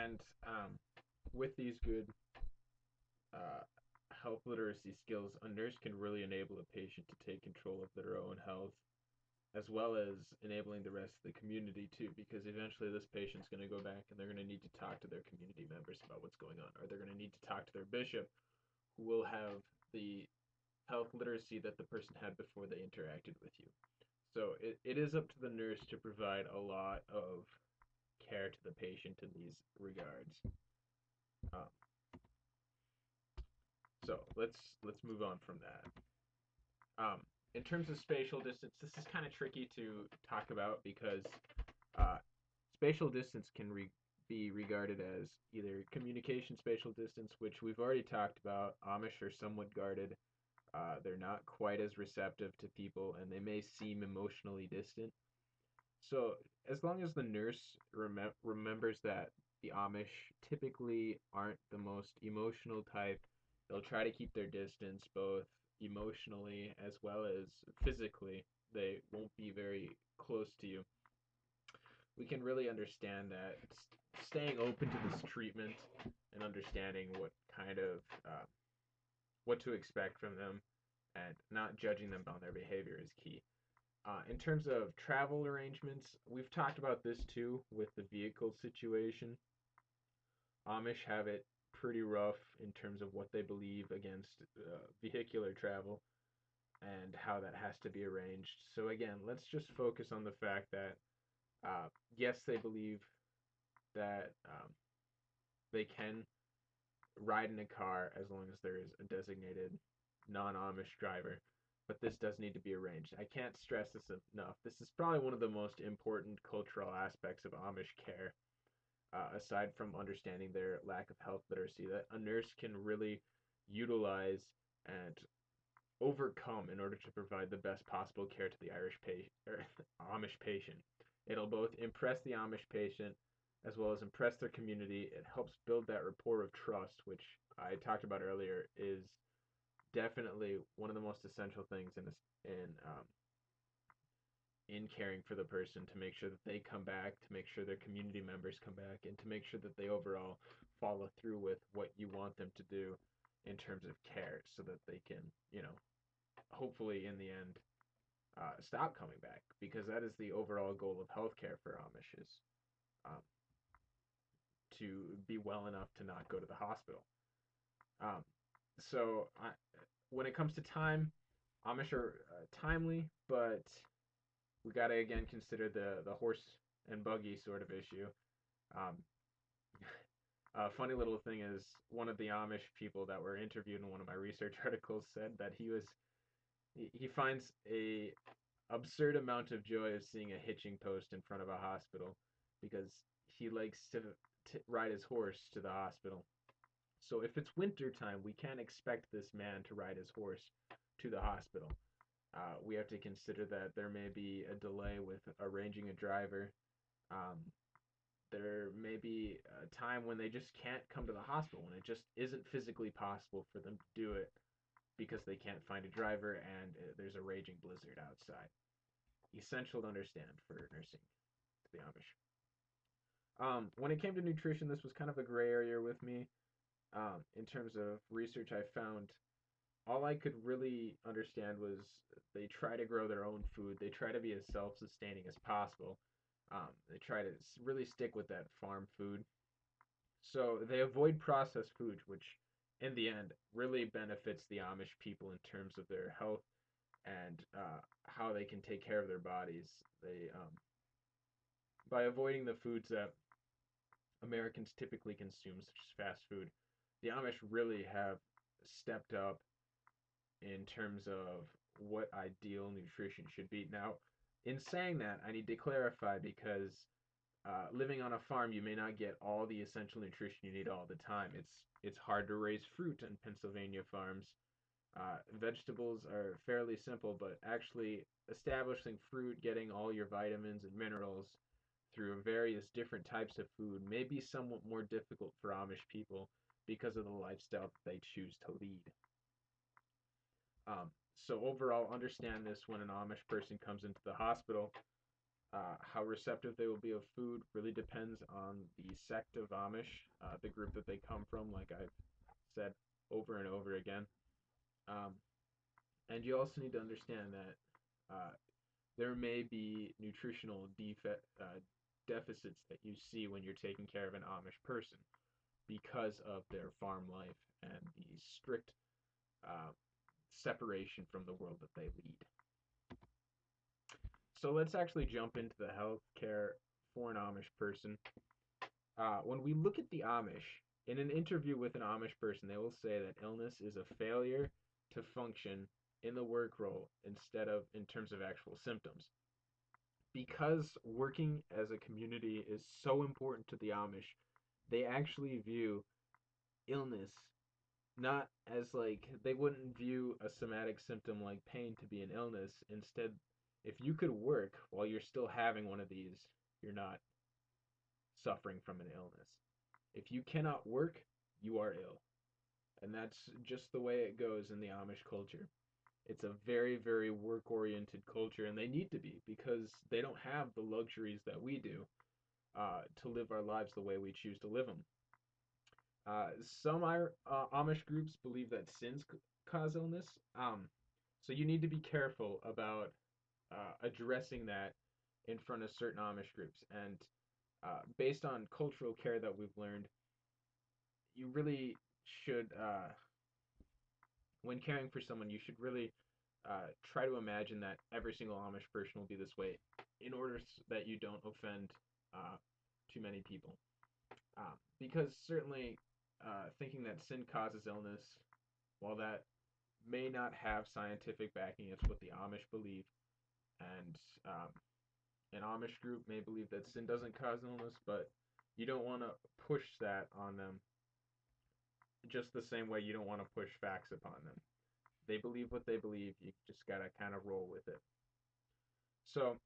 And with these good uh, health literacy skills, a nurse can really enable a patient to take control of their own health, as well as enabling the rest of the community too, because eventually this patient's going to go back and they're going to need to talk to their community members about what's going on, or they're going to need to talk to their bishop, who will have the health literacy that the person had before they interacted with you. So it is up to the nurse to provide a lot of care to the patient in these regards. Um, so let's move on from that. Um, in terms of spatial distance, this is kind of tricky to talk about because uh, spatial distance can be regarded as either communication spatial distance, which we've already talked about. Amish are somewhat guarded. They're not quite as receptive to people, and they may seem emotionally distant. So, as long as the nurse remembers that the Amish typically aren't the most emotional type, they'll try to keep their distance both emotionally as well as physically. They won't be very close to you. We can really understand that staying open to this treatment and understanding what to expect from them and not judging them on their behavior is key. In terms of travel arrangements, we've talked about this too with the vehicle situation. Amish have it pretty rough in terms of what they believe against vehicular travel and how that has to be arranged. So, again, let's just focus on the fact that yes, they believe that they can ride in a car as long as there is a designated non Amish driver. But this does need to be arranged. I can't stress this enough. This is probably one of the most important cultural aspects of Amish care, aside from understanding their lack of health literacy, that a nurse can really utilize and overcome in order to provide the best possible care to the Irish patient or Amish patient. It'll both impress the Amish patient as well as impress their community. It helps build that rapport of trust, which I talked about earlier, is definitely one of the most essential things in caring for the person, to make sure that they come back, to make sure their community members come back, and to make sure that they overall follow through with what you want them to do in terms of care, so that they can, hopefully in the end, stop coming back, because that is the overall goal of healthcare for Amish, is um, to be well enough to not go to the hospital. Um, so when it comes to time, Amish are timely, but we got to again consider the horse and buggy sort of issue. Um, a funny little thing is, one of the Amish people that were interviewed in one of my research articles said that he finds a absurd amount of joy of seeing a hitching post in front of a hospital, because he likes to ride his horse to the hospital. So if it's winter time, we can't expect this man to ride his horse to the hospital. We have to consider that there may be a delay with arranging a driver. Um, there may be a time when they just can't come to the hospital, and it just isn't physically possible for them to do it because they can't find a driver and there's a raging blizzard outside. Essential to understand for nursing to the Amish. When it came to nutrition, this was kind of a gray area with me. In terms of research, I found all I could really understand was they try to grow their own food. They try to be as self-sustaining as possible. They try to really stick with that farm food. So they avoid processed foods, which in the end really benefits the Amish people in terms of their health and how they can take care of their bodies. They By avoiding the foods that Americans typically consume, such as fast food, the Amish really have stepped up in terms of what ideal nutrition should be. Now, in saying that, I need to clarify, because living on a farm, you may not get all the essential nutrition you need all the time. It's hard to raise fruit on Pennsylvania farms. Vegetables are fairly simple, but actually establishing fruit, getting all your vitamins and minerals through various different types of food may be somewhat more difficult for Amish people because of the lifestyle that they choose to lead. So overall, understand this: when an Amish person comes into the hospital, How receptive they will be of food really depends on the sect of Amish, the group that they come from, like I've said over and over again. Um, and you also need to understand that there may be nutritional deficits that you see when you're taking care of an Amish person because of their farm life and the strict uh, separation from the world that they lead. So let's actually jump into the healthcare for an Amish person. When we look at the Amish, in an interview with an Amish person, they will say that illness is a failure to function in the work role instead of in terms of actual symptoms. Because working as a community is so important to the Amish, they actually view illness not as like they wouldn't view a somatic symptom like pain to be an illness. Instead, if you could work while you're still having one of these, you're not suffering from an illness. If you cannot work, you are ill. And that's just the way it goes in the Amish culture. It's a very, very work oriented culture, and they need to be because they don't have the luxuries that we do to live our lives the way we choose to live them. Some Amish groups believe that sins cause illness, so you need to be careful about addressing that in front of certain Amish groups. And based on cultural care that we've learned, you really should, when caring for someone, you should really try to imagine that every single Amish person will be this way in order that you don't offend uh, too many people. Because certainly thinking that sin causes illness, while that may not have scientific backing, it's what the Amish believe. And an Amish group may believe that sin doesn't cause illness, but you don't want to push that on them just the same way you don't want to push facts upon them. They believe what they believe. You just got to kind of roll with it. So,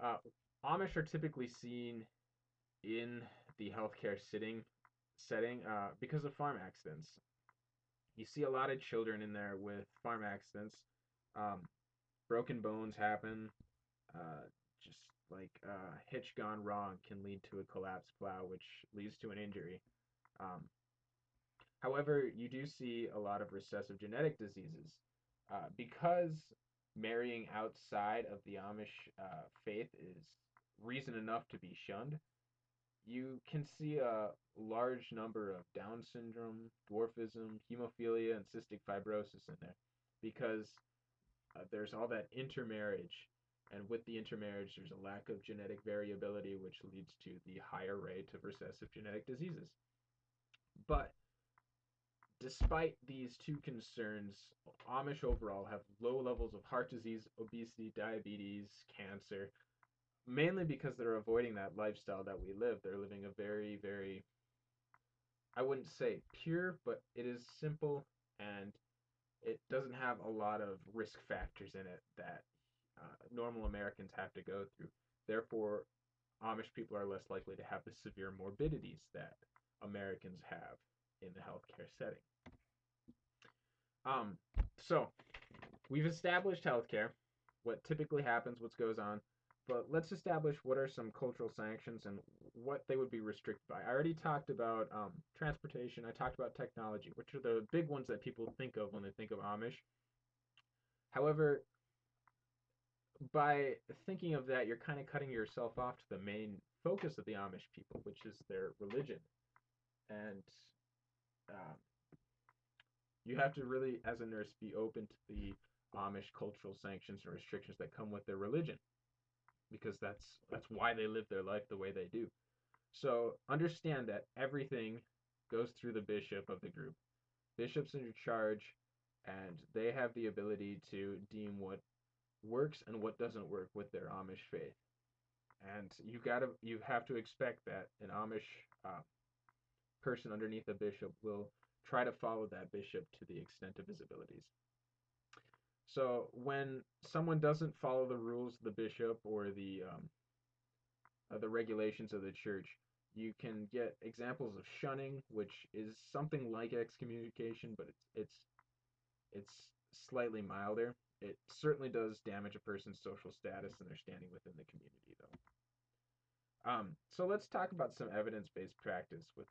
uh, Amish are typically seen in the healthcare setting because of farm accidents. You see a lot of children in there with farm accidents. Um, Broken bones happen. Just like hitch gone wrong can lead to a collapsed plow, which leads to an injury. Um, However, you do see a lot of recessive genetic diseases because marrying outside of the Amish faith is reason enough to be shunned. You can see a large number of Down syndrome, dwarfism, hemophilia, and cystic fibrosis in there because there's all that intermarriage. And with the intermarriage, there's a lack of genetic variability, which leads to the higher rate of recessive genetic diseases. But despite these two concerns, Amish overall have low levels of heart disease, obesity, diabetes, cancer, mainly because they're avoiding that lifestyle that we live. They're living a very, very, I wouldn't say pure, but it is simple and it doesn't have a lot of risk factors in it that normal Americans have to go through. Therefore, Amish people are less likely to have the severe morbidities that Americans have in the healthcare setting. Um, so we've established healthcare, what typically happens, what goes on, but let's establish what are some cultural sanctions and what they would be restricted by. I already talked about transportation. I talked about technology, which are the big ones that people think of when they think of Amish. However, by thinking of that, you're kind of cutting yourself off to the main focus of the Amish people, which is their religion. And um, you have to really, as a nurse, be open to the Amish cultural sanctions and restrictions that come with their religion, because that's why they live their life the way they do. So understand that everything goes through the bishop of the group. Bishop's in charge, and they have the ability to deem what works and what doesn't work with their Amish faith. And you have to expect that an Amish person underneath a bishop will try to follow that bishop to the extent of his abilities. So when someone doesn't follow the rules of the bishop or the regulations of the church, you can get examples of shunning, which is something like excommunication, but it's slightly milder. It certainly does damage a person's social status and their standing within the community, though. So let's talk about some evidence-based practice with